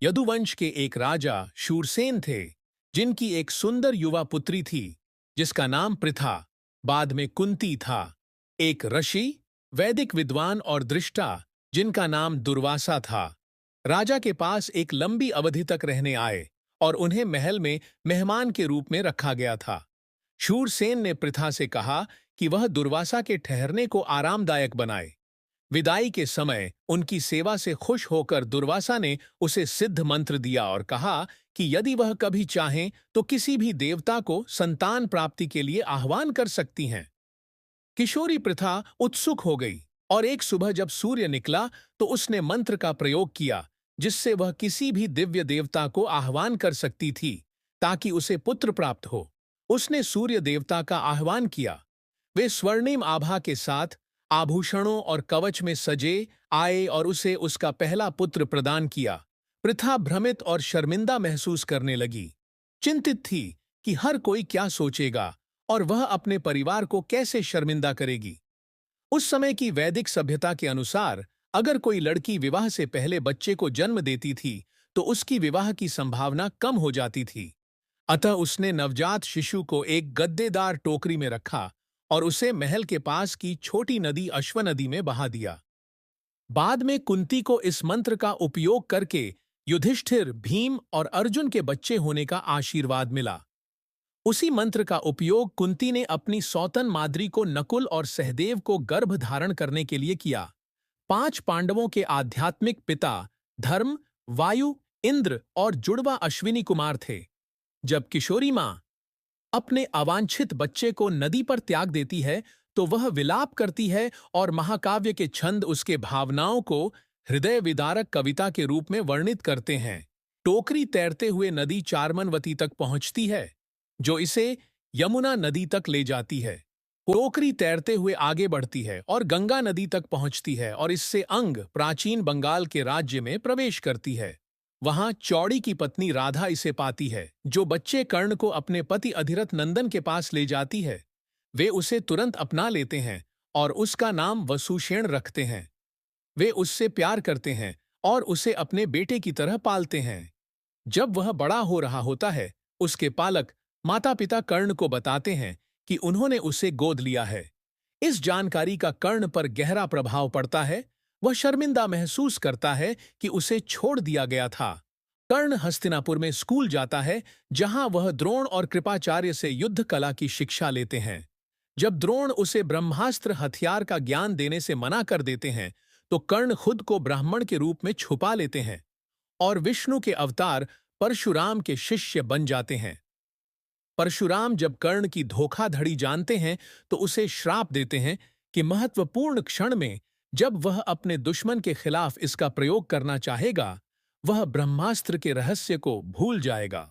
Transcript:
यदुवंश के एक राजा शूरसेन थे, जिनकी एक सुंदर युवा पुत्री थी, जिसका नाम पृथा, बाद में कुंती था। एक ऋषि, वैदिक विद्वान और दृष्टा, जिनका नाम दुर्वासा था, राजा के पास एक लंबी अवधि तक रहने आए और उन्हें महल में मेहमान के रूप में रखा गया था। शूरसेन ने पृथा से कहा कि वह दुर्वासा के ठहरने को आरामदायक बनाए। विदाई के समय उनकी सेवा से खुश होकर दुर्वासा ने उसे सिद्ध मंत्र दिया और कहा कि यदि वह कभी चाहें तो किसी भी देवता को संतान प्राप्ति के लिए आह्वान कर सकती हैं। किशोरी प्रथा उत्सुक हो गई और एक सुबह जब सूर्य निकला तो उसने मंत्र का प्रयोग किया, जिससे वह किसी भी दिव्य देवता को आह्वान कर सकती थी ताकि उसे पुत्र प्राप्त हो। उसने सूर्य देवता का आह्वान किया। वे स्वर्णिम आभा के साथ आभूषणों और कवच में सजे आए और उसे उसका पहला पुत्र प्रदान किया। पृथा भ्रमित और शर्मिंदा महसूस करने लगी। चिंतित थी कि हर कोई क्या सोचेगा और वह अपने परिवार को कैसे शर्मिंदा करेगी। उस समय की वैदिक सभ्यता के अनुसार अगर कोई लड़की विवाह से पहले बच्चे को जन्म देती थी तो उसकी विवाह की संभावना कम हो जाती थी। अतः उसने नवजात शिशु को एक गद्देदार टोकरी में रखा और उसे महल के पास की छोटी नदी अश्वनदी में बहा दिया। बाद में कुंती को इस मंत्र का उपयोग करके युधिष्ठिर, भीम और अर्जुन के बच्चे होने का आशीर्वाद मिला। उसी मंत्र का उपयोग कुंती ने अपनी सौतन माद्री को नकुल और सहदेव को गर्भ धारण करने के लिए किया। 5 पांडवों के आध्यात्मिक पिता धर्म, वायु, इंद्र और जुड़वा अश्विनी कुमार थे। जब किशोरी मां अपने अवांछित बच्चे को नदी पर त्याग देती है तो वह विलाप करती है और महाकाव्य के छंद उसके भावनाओं को हृदय विदारक कविता के रूप में वर्णित करते हैं। टोकरी तैरते हुए नदी चारमनवती तक पहुंचती है, जो इसे यमुना नदी तक ले जाती है। टोकरी तैरते हुए आगे बढ़ती है और गंगा नदी तक पहुंचती है और इससे अंग प्राचीन बंगाल के राज्य में प्रवेश करती है। वहां चौड़ी की पत्नी राधा इसे पाती है, जो बच्चे कर्ण को अपने पति अधिरथ नंदन के पास ले जाती है। वे उसे तुरंत अपना लेते हैं और उसका नाम वसुषेण रखते हैं। वे उससे प्यार करते हैं और उसे अपने बेटे की तरह पालते हैं। जब वह बड़ा हो रहा होता है, उसके पालक माता पिता कर्ण को बताते हैं कि उन्होंने उसे गोद लिया है। इस जानकारी का कर्ण पर गहरा प्रभाव पड़ता है। वह शर्मिंदा महसूस करता है कि उसे छोड़ दिया गया था। कर्ण हस्तिनापुर में स्कूल जाता है, जहां वह द्रोण और कृपाचार्य से युद्ध कला की शिक्षा लेते हैं। जब द्रोण उसे ब्रह्मास्त्र हथियार का ज्ञान देने से मना कर देते हैं तो कर्ण खुद को ब्राह्मण के रूप में छुपा लेते हैं और विष्णु के अवतार परशुराम के शिष्य बन जाते हैं। परशुराम जब कर्ण की धोखाधड़ी जानते हैं तो उसे श्राप देते हैं कि महत्वपूर्ण क्षण में जब वह अपने दुश्मन के खिलाफ इसका प्रयोग करना चाहेगा, वह ब्रह्मास्त्र के रहस्य को भूल जाएगा।